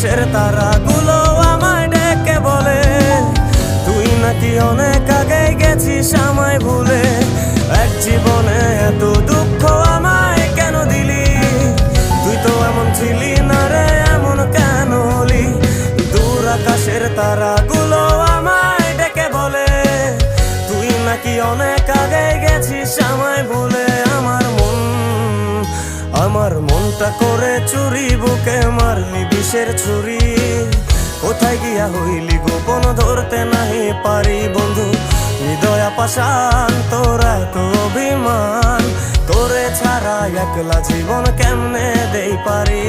আকাশের তারাগুলো আমায় ডেকে বলে তুই নাকি অনেক আগে গেছিস আমায় ভুলে। এক জীবনে এত দুঃখ আমায় কেন দিলি, তুই তো এমন ছিলি না রে, এমন কেন হলি। দূর আকাশের তারাগুলো আমায় ডেকে বলে তুই নাকি অনেক আগে গেছিস আমায় ভুলে। আমার মনটা করে চুরি, বুকে মারলি বিষের ছুরি। কোথায় গিয়া হইলি গোপন ধরতে নাহি পারি বন্ধু। হৃদয় পাষাণ তোর এত অভিমান, তোরে ছাড়া একলা জীবন কেমনে দেই পারি।